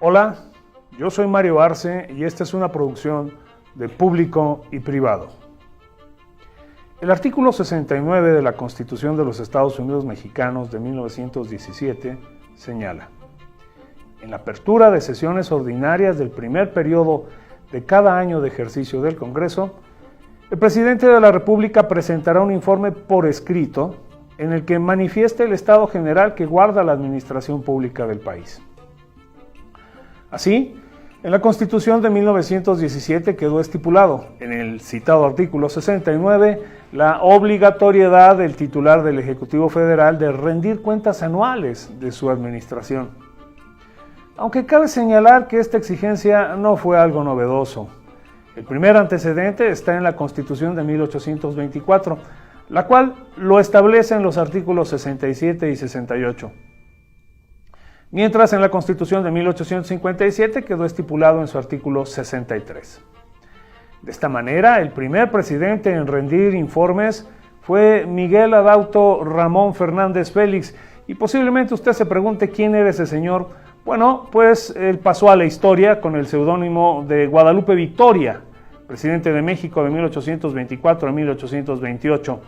Hola, yo soy Mario Arce y esta es una producción de Público y Privado. El artículo 69 de la Constitución de los Estados Unidos Mexicanos de 1917 señala: en la apertura de sesiones ordinarias del primer periodo de cada año de ejercicio del Congreso, el presidente de la República presentará un informe por escrito en el que manifieste el estado general que guarda la administración pública del país. Así, en la Constitución de 1917 quedó estipulado, en el citado artículo 69, la obligatoriedad del titular del Ejecutivo Federal de rendir cuentas anuales de su administración. Aunque cabe señalar que esta exigencia no fue algo novedoso. El primer antecedente está en la Constitución de 1824, la cual lo establece en los artículos 67 y 68. Mientras en la Constitución de 1857 quedó estipulado en su artículo 63. De esta manera, el primer presidente en rendir informes fue Miguel Adauto Ramón Fernández Félix, y posiblemente usted se pregunte quién era ese señor. Bueno, pues él pasó a la historia con el seudónimo de Guadalupe Victoria, presidente de México de 1824 a 1828.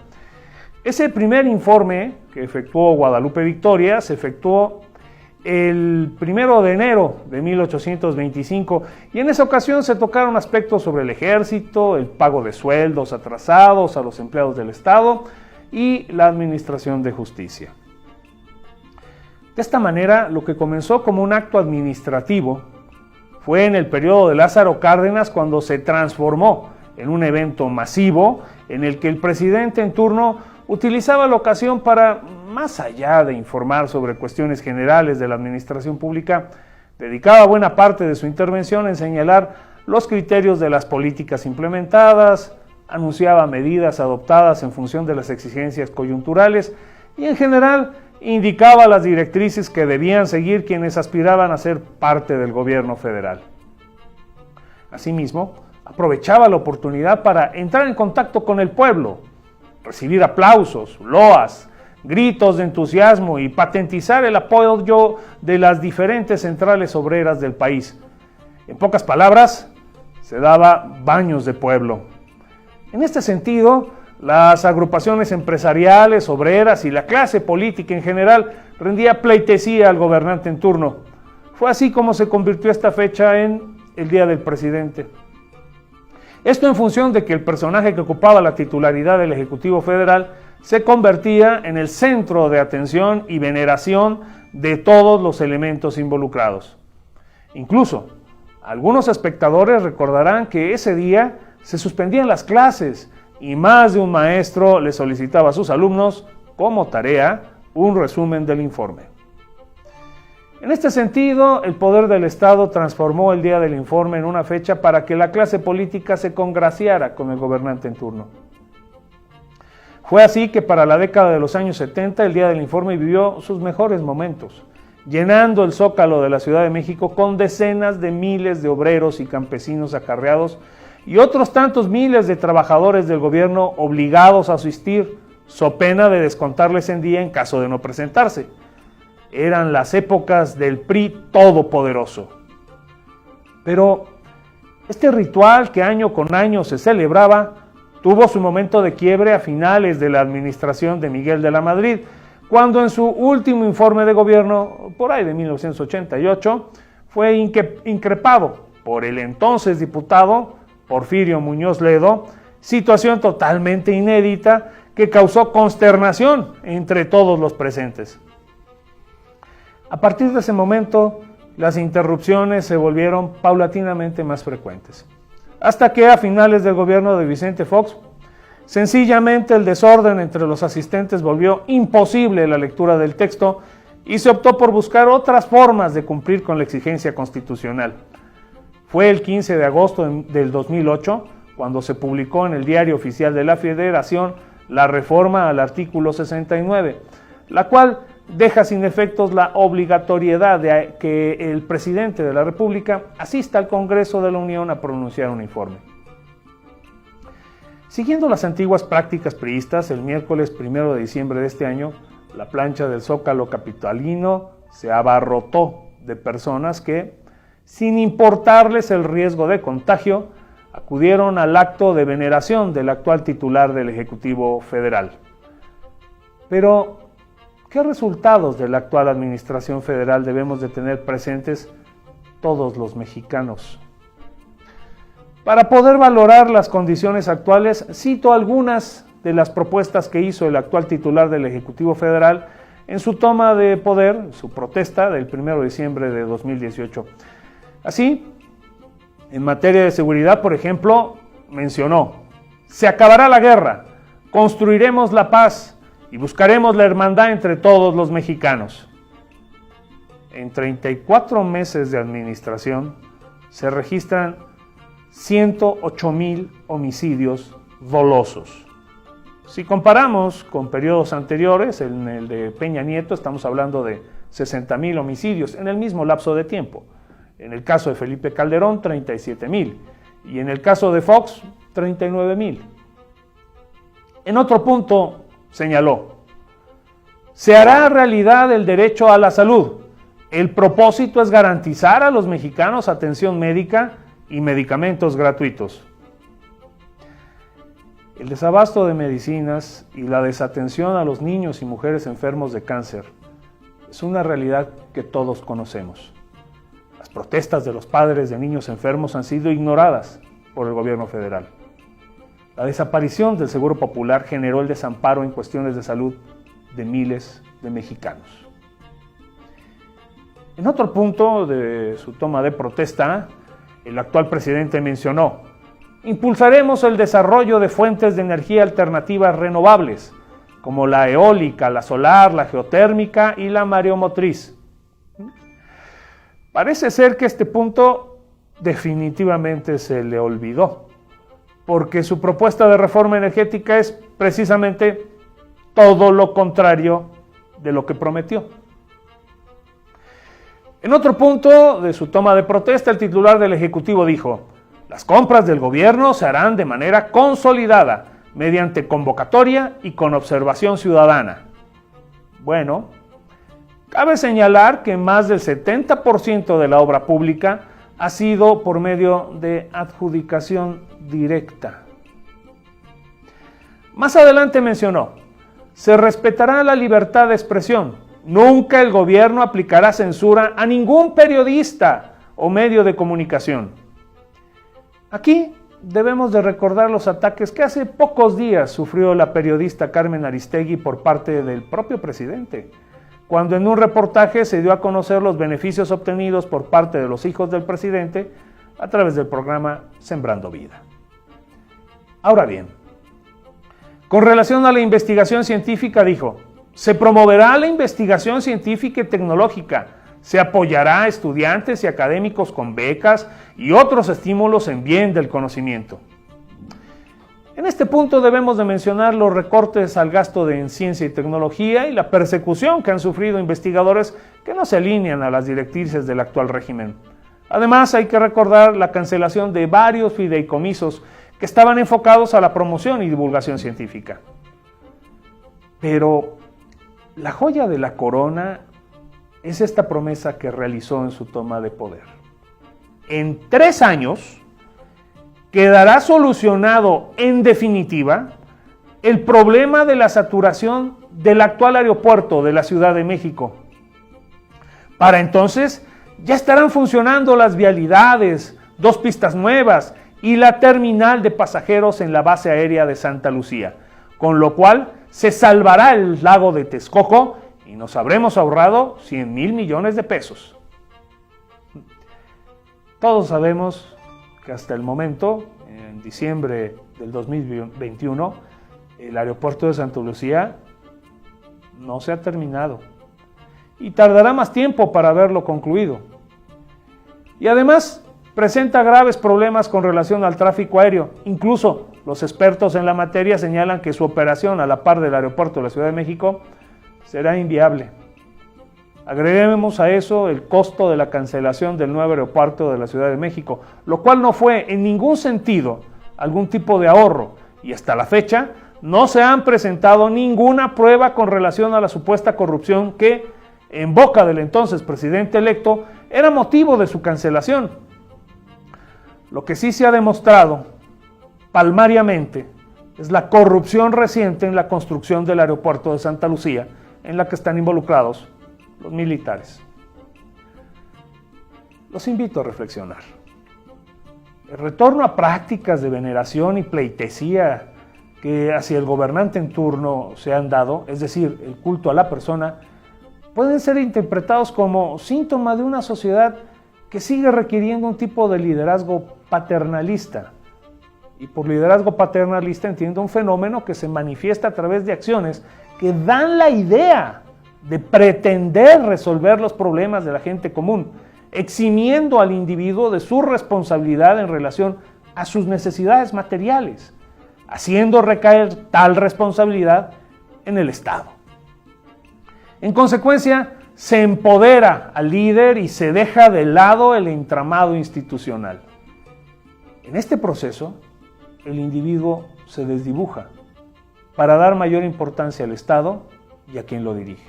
Ese primer informe que efectuó Guadalupe Victoria se efectuó el 1 de enero de 1825, y en esa ocasión se tocaron aspectos sobre el ejército, el pago de sueldos atrasados a los empleados del Estado y la administración de justicia. De esta manera, lo que comenzó como un acto administrativo fue en el periodo de Lázaro Cárdenas cuando se transformó en un evento masivo en el que el presidente en turno utilizaba la ocasión para, más allá de informar sobre cuestiones generales de la administración pública, dedicaba buena parte de su intervención en señalar los criterios de las políticas implementadas, anunciaba medidas adoptadas en función de las exigencias coyunturales y, en general, indicaba las directrices que debían seguir quienes aspiraban a ser parte del gobierno federal. Asimismo, aprovechaba la oportunidad para entrar en contacto con el pueblo, recibir aplausos, loas, gritos de entusiasmo y patentizar el apoyo de las diferentes centrales obreras del país. En pocas palabras, se daba baños de pueblo. En este sentido, las agrupaciones empresariales, obreras y la clase política en general rendía pleitesía al gobernante en turno. Fue así como se convirtió esta fecha en el Día del Presidente. Esto en función de que el personaje que ocupaba la titularidad del Ejecutivo Federal se convertía en el centro de atención y veneración de todos los elementos involucrados. Incluso, algunos espectadores recordarán que ese día se suspendían las clases y más de un maestro le solicitaba a sus alumnos, como tarea, un resumen del informe. En este sentido, el poder del Estado transformó el Día del Informe en una fecha para que la clase política se congraciara con el gobernante en turno. Fue así que para la década de los años 70 el Día del Informe vivió sus mejores momentos, llenando el Zócalo de la Ciudad de México con decenas de miles de obreros y campesinos acarreados y otros tantos miles de trabajadores del gobierno obligados a asistir, so pena de descontarles en día en caso de no presentarse. Eran las épocas del PRI todopoderoso. Pero este ritual que año con año se celebraba tuvo su momento de quiebre a finales de la administración de Miguel de la Madrid, cuando en su último informe de gobierno, por ahí de 1988, fue increpado por el entonces diputado Porfirio Muñoz Ledo, situación totalmente inédita que causó consternación entre todos los presentes. A partir de ese momento, las interrupciones se volvieron paulatinamente más frecuentes, hasta que a finales del gobierno de Vicente Fox, sencillamente el desorden entre los asistentes volvió imposible la lectura del texto y se optó por buscar otras formas de cumplir con la exigencia constitucional. Fue el 15 de agosto del 2008 cuando se publicó en el Diario Oficial de la Federación la reforma al artículo 69, la cual deja sin efectos la obligatoriedad de que el presidente de la República asista al Congreso de la Unión a pronunciar un informe. Siguiendo las antiguas prácticas priistas, el miércoles 1 de diciembre de este año, la plancha del Zócalo capitalino se abarrotó de personas que, sin importarles el riesgo de contagio, acudieron al acto de veneración del actual titular del Ejecutivo Federal. Pero, ¿qué resultados de la actual administración federal debemos de tener presentes todos los mexicanos? Para poder valorar las condiciones actuales, cito algunas de las propuestas que hizo el actual titular del Ejecutivo Federal en su toma de poder, su protesta del 1 de diciembre de 2018. Así, en materia de seguridad, por ejemplo, mencionó: se acabará la guerra, construiremos la paz y buscaremos la hermandad entre todos los mexicanos. En 34 meses de administración se registran 108,000 homicidios dolosos. Si comparamos con periodos anteriores, en el de Peña Nieto estamos hablando de 60,000 homicidios en el mismo lapso de tiempo. En el caso de Felipe Calderón, 37,000. Y en el caso de Fox, 39,000. En otro punto, señaló: se hará realidad el derecho a la salud. El propósito es garantizar a los mexicanos atención médica y medicamentos gratuitos. El desabasto de medicinas y la desatención a los niños y mujeres enfermos de cáncer es una realidad que todos conocemos. Las protestas de los padres de niños enfermos han sido ignoradas por el gobierno federal. La desaparición del Seguro Popular generó el desamparo en cuestiones de salud de miles de mexicanos. En otro punto de su toma de protesta, el actual presidente mencionó: impulsaremos el desarrollo de fuentes de energía alternativas renovables, como la eólica, la solar, la geotérmica y la mareomotriz. Parece ser que este punto definitivamente se le olvidó, porque su propuesta de reforma energética es precisamente todo lo contrario de lo que prometió. En otro punto de su toma de protesta, el titular del Ejecutivo dijo: las compras del gobierno se harán de manera consolidada, mediante convocatoria y con observación ciudadana. Bueno, cabe señalar que más del 70% de la obra pública ha sido por medio de adjudicación directa. Más adelante mencionó: se respetará la libertad de expresión. Nunca el gobierno aplicará censura a ningún periodista o medio de comunicación. Aquí debemos de recordar los ataques que hace pocos días sufrió la periodista Carmen Aristegui por parte del propio presidente, cuando en un reportaje se dio a conocer los beneficios obtenidos por parte de los hijos del presidente a través del programa Sembrando Vida. Ahora bien, con relación a la investigación científica, dijo: se promoverá la investigación científica y tecnológica, se apoyará a estudiantes y académicos con becas y otros estímulos en bien del conocimiento. En este punto debemos de mencionar los recortes al gasto en ciencia y tecnología y la persecución que han sufrido investigadores que no se alinean a las directrices del actual régimen. Además, hay que recordar la cancelación de varios fideicomisos que estaban enfocados a la promoción y divulgación científica. Pero la joya de la corona es esta promesa que realizó en su toma de poder. En 3 años quedará solucionado en definitiva el problema de la saturación del actual aeropuerto de la Ciudad de México. Para entonces ya estarán funcionando las vialidades, 2 pistas nuevas y la terminal de pasajeros en la base aérea de Santa Lucía, con lo cual se salvará el lago de Texcoco y nos habremos ahorrado 100,000 millones de pesos. Todos sabemos que hasta el momento, en diciembre del 2021, el aeropuerto de Santa Lucía no se ha terminado y tardará más tiempo para verlo concluido. Y además presenta graves problemas con relación al tráfico aéreo. Incluso los expertos en la materia señalan que su operación a la par del aeropuerto de la Ciudad de México será inviable. Agreguemos a eso el costo de la cancelación del nuevo aeropuerto de la Ciudad de México, lo cual no fue en ningún sentido algún tipo de ahorro, y hasta la fecha no se han presentado ninguna prueba con relación a la supuesta corrupción que, en boca del entonces presidente electo, era motivo de su cancelación. Lo que sí se ha demostrado palmariamente es la corrupción reciente en la construcción del aeropuerto de Santa Lucía, en la que están involucrados los militares. Los invito a reflexionar. El retorno a prácticas de veneración y pleitesía que hacia el gobernante en turno se han dado, es decir, el culto a la persona, pueden ser interpretados como síntoma de una sociedad que sigue requiriendo un tipo de liderazgo paternalista. Y por liderazgo paternalista entiendo un fenómeno que se manifiesta a través de acciones que dan la idea de pretender resolver los problemas de la gente común, eximiendo al individuo de su responsabilidad en relación a sus necesidades materiales, haciendo recaer tal responsabilidad en el Estado. En consecuencia, se empodera al líder y se deja de lado el entramado institucional. En este proceso, el individuo se desdibuja para dar mayor importancia al Estado y a quien lo dirige.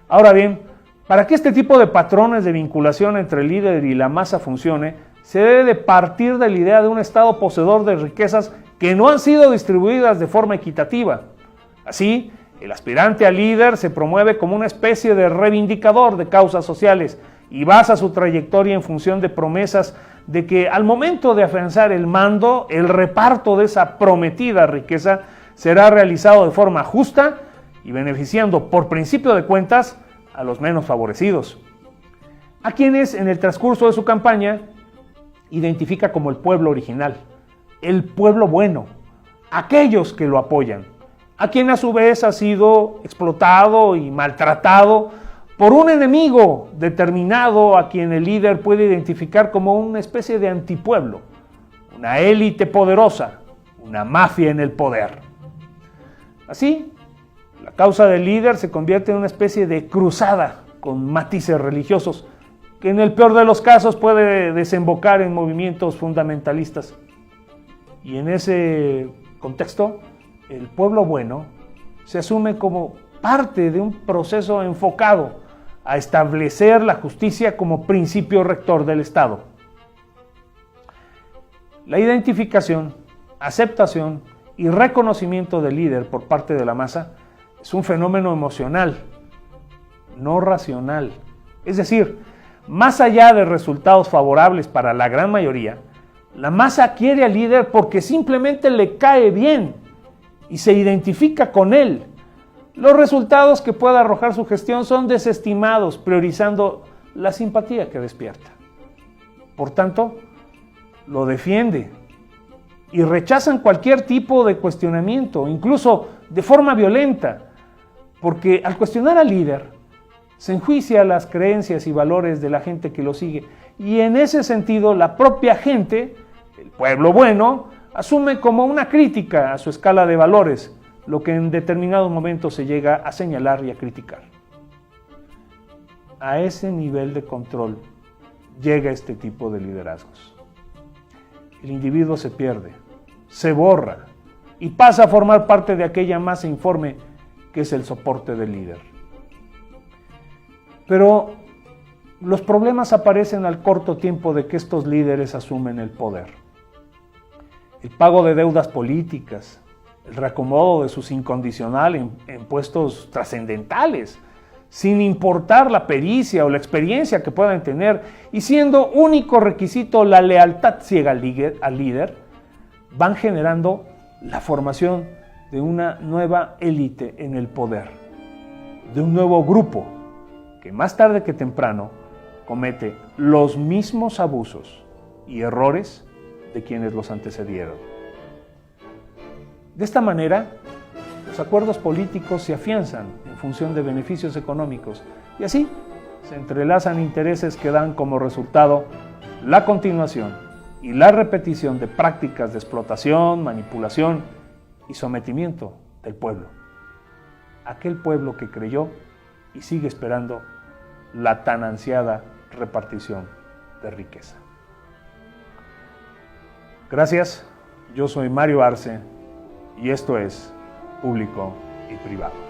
Ahora bien, para que este tipo de patrones de vinculación entre el líder y la masa funcione, se debe de partir de la idea de un Estado poseedor de riquezas que no han sido distribuidas de forma equitativa. Así, el aspirante a líder se promueve como una especie de reivindicador de causas sociales y basa su trayectoria en función de promesas de que al momento de afianzar el mando, el reparto de esa prometida riqueza será realizado de forma justa y beneficiando por principio de cuentas a los menos favorecidos, a quienes en el transcurso de su campaña identifica como el pueblo original, el pueblo bueno, aquellos que lo apoyan, a quien a su vez ha sido explotado y maltratado por un enemigo determinado a quien el líder puede identificar como una especie de antipueblo, una élite poderosa, una mafia en el poder. Así, la causa del líder se convierte en una especie de cruzada con matices religiosos que en el peor de los casos puede desembocar en movimientos fundamentalistas. Y en ese contexto, el pueblo bueno se asume como parte de un proceso enfocado a establecer la justicia como principio rector del Estado. La identificación, aceptación y reconocimiento del líder por parte de la masa es un fenómeno emocional, no racional. Es decir, más allá de resultados favorables para la gran mayoría, la masa quiere al líder porque simplemente le cae bien y se identifica con él. Los resultados que pueda arrojar su gestión son desestimados, priorizando la simpatía que despierta. Por tanto, lo defiende y rechazan cualquier tipo de cuestionamiento, incluso de forma violenta, porque al cuestionar al líder, se enjuicia las creencias y valores de la gente que lo sigue, y en ese sentido la propia gente, el pueblo bueno, asume como una crítica a su escala de valores, lo que en determinados momentos se llega a señalar y a criticar. A ese nivel de control llega este tipo de liderazgos. El individuo se pierde, se borra y pasa a formar parte de aquella masa informe que es el soporte del líder. Pero los problemas aparecen al corto tiempo de que estos líderes asumen el poder. El pago de deudas políticas, el reacomodo de sus incondicionales en puestos trascendentales, sin importar la pericia o la experiencia que puedan tener, y siendo único requisito la lealtad ciega al líder, van generando la formación de una nueva élite en el poder, de un nuevo grupo que más tarde que temprano comete los mismos abusos y errores de quienes los antecedieron. De esta manera, los acuerdos políticos se afianzan en función de beneficios económicos y así se entrelazan intereses que dan como resultado la continuación y la repetición de prácticas de explotación, manipulación y sometimiento del pueblo. Aquel pueblo que creyó y sigue esperando la tan ansiada repartición de riqueza. Gracias, yo soy Mario Arce y esto es Público y Privado.